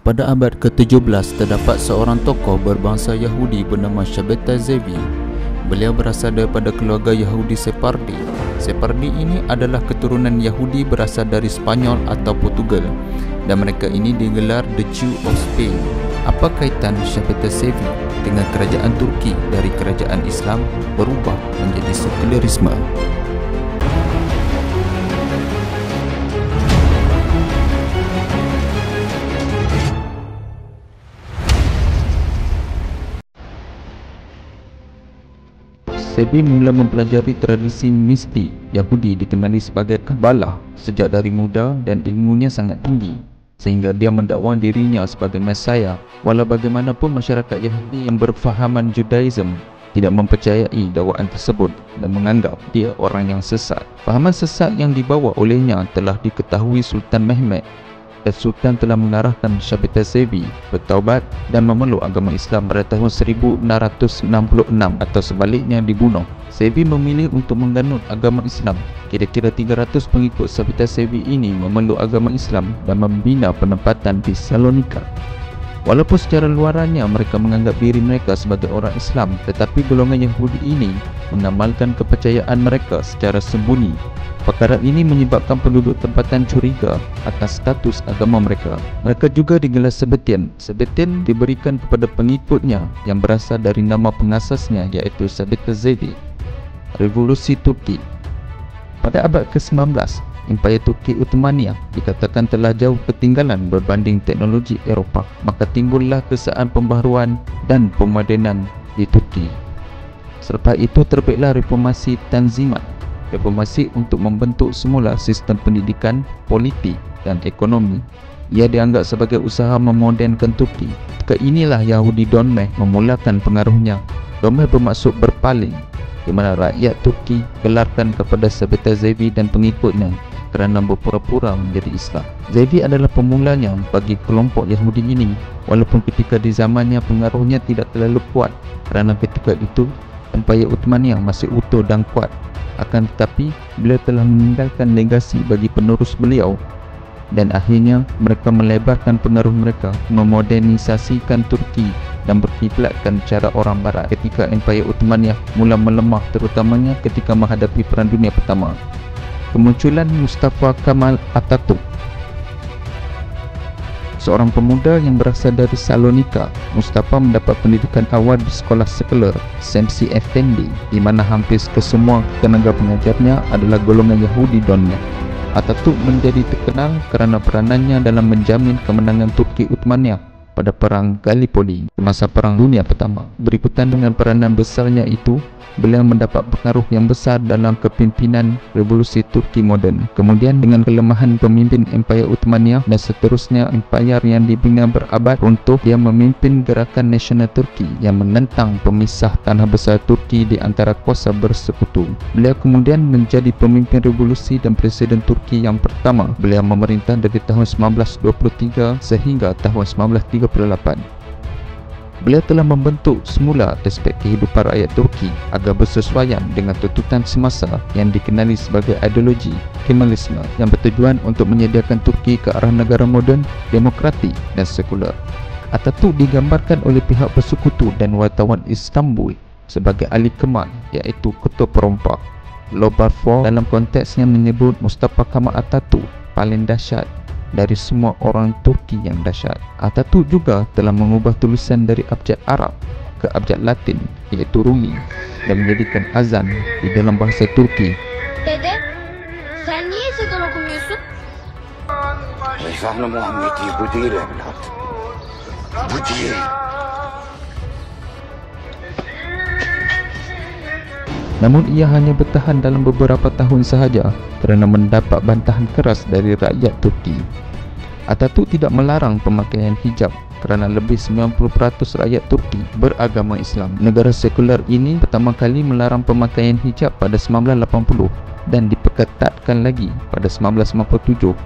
Pada abad ke-17, terdapat seorang tokoh berbangsa Yahudi bernama Shabtai Zevi. Beliau berasal daripada keluarga Yahudi Sephardi. Sephardi ini adalah keturunan Yahudi berasal dari Spanyol atau Portugal, dan mereka ini digelar The Jew of Spain. Apa kaitan Shabtai Zevi dengan kerajaan Turki dari kerajaan Islam berubah menjadi sekularisme? Zevi mula mempelajari tradisi mistik Yahudi dikenali sebagai Kabbalah sejak dari muda, dan ilmunya sangat tinggi sehingga dia mendakwa dirinya sebagai Mesias. Walau bagaimanapun, masyarakat Yahudi yang berfahaman Judaism tidak mempercayai dakwaan tersebut dan menganggap dia orang yang sesat. Fahaman sesat yang dibawa olehnya telah diketahui Sultan Mehmed, dan Sultan telah mengarahkan Shabtai Zevi bertaubat dan memeluk agama Islam pada tahun 1666 atau sebaliknya dibunuh. Zevi memilih untuk menganut agama Islam. Kira-kira 300 pengikut Shabtai Zevi ini memeluk agama Islam dan membina penempatan di Salonika. Walaupun secara luarannya mereka menganggap diri mereka sebagai orang Islam, tetapi golongan Yahudi ini mengamalkan kepercayaan mereka secara sembunyi. Perkara ini menyebabkan penduduk tempatan curiga atas status agama mereka. Mereka juga digelar Sabbatian. Sabbatian diberikan kepada pengikutnya yang berasal dari nama pengasasnya, iaitu Shabtai Zevi. Revolusi Turki. Pada abad ke-19, Empayar Turki Uthmaniyah dikatakan telah jauh ketinggalan berbanding teknologi Eropah. Maka timbullah kesan pembaharuan dan pemodenan di Turki. Selepas itu terbitlah reformasi Tanzimat. Reformasi untuk membentuk semula sistem pendidikan, politik dan ekonomi. Ia dianggap sebagai usaha memodernkan Turki. Ketika inilah Yahudi Donmeh memulakan pengaruhnya. Donmeh bermaksud berpaling, di mana rakyat Turki gelarkan kepada Shabtai Zevi dan pengikutnya kerana berpura-pura menjadi Islam. Zevi adalah pemulanya bagi kelompok Yahudi ini, walaupun ketika di zamannya pengaruhnya tidak terlalu kuat kerana ketika itu Empayar Uthmaniyah masih utuh dan kuat. Akan tetapi, beliau telah meninggalkan legasi bagi penerus beliau, dan akhirnya mereka melebarkan pengaruh mereka, memodernisasikan Turki dan berkiblatkan cara orang Barat ketika Empayar Uthmaniyah mula melemah, terutamanya ketika menghadapi Perang Dunia Pertama. Kemunculan Mustafa Kemal Atatürk, seorang pemuda yang berasal dari Salonika. Mustafa mendapat pendidikan awal di sekolah sekular Semsi Efendi, di mana hampir kesemua tenaga pengajarnya adalah golongan Yahudi Donmeh. Atatürk menjadi terkenal kerana peranannya dalam menjamin kemenangan Turki Uthmaniyah pada Perang Gallipoli semasa Perang Dunia Pertama. Berikutan dengan peranan besarnya itu, beliau mendapat pengaruh yang besar dalam kepimpinan revolusi Turki moden. Kemudian dengan kelemahan pemimpin Empayar Uthmaniyah dan seterusnya empayar yang dibina berabad runtuh, dia memimpin gerakan nasional Turki yang menentang pemisah tanah besar Turki di antara kuasa bersekutu. Beliau kemudian menjadi pemimpin revolusi dan presiden Turki yang pertama. Beliau memerintah dari tahun 1923 sehingga tahun 1938. Beliau telah membentuk semula aspek kehidupan rakyat Turki agar bersesuaian dengan tuntutan semasa yang dikenali sebagai ideologi Kemalisme, yang bertujuan untuk menyediakan Turki ke arah negara moden, demokratik dan sekular. Atatürk digambarkan oleh pihak bersekutu dan wartawan Istanbul sebagai ahli kemal, iaitu ketua perompak. Lobarfor dalam konteksnya menyebut Mustafa Kemal Atatürk paling dahsyat dari semua orang Turki yang dahsyat. Atatürk juga telah mengubah tulisan dari abjad Arab ke abjad Latin, iaitu Rumi, dan menjadikan azan di dalam bahasa Turki. Dede, sen niye ezan okumuyorsun? Ezan-ı Muhammedi bu değil evlat. Bu değil. Namun ia hanya bertahan dalam beberapa tahun sahaja kerana mendapat bantahan keras dari rakyat Turki. Atatürk tidak melarang pemakaian hijab kerana lebih 90% rakyat Turki beragama Islam. Negara sekular ini pertama kali melarang pemakaian hijab pada 1980 dan diperketatkan lagi pada 1997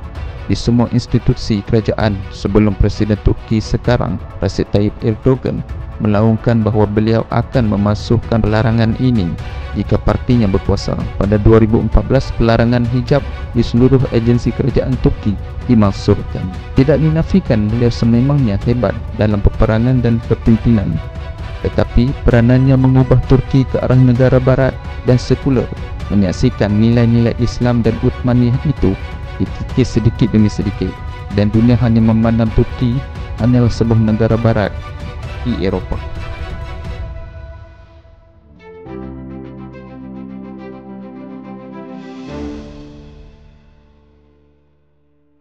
di semua institusi kerajaan sebelum Presiden Turki sekarang, Recep Tayyip Erdogan, melaungkan bahawa beliau akan memasukkan pelarangan ini jika partinya berkuasa. Pada 2014, pelarangan hijab di seluruh agensi kerajaan Turki dimasukkan. Tidak dinafikan beliau sememangnya hebat dalam peperangan dan kepimpinan, tetapi peranannya mengubah Turki ke arah negara barat dan sekular, menyaksikan nilai-nilai Islam dan Uthmaniyah itu dikikis sedikit demi sedikit, dan dunia hanya memandang Turki hanyalah sebuah negara barat di Eropah.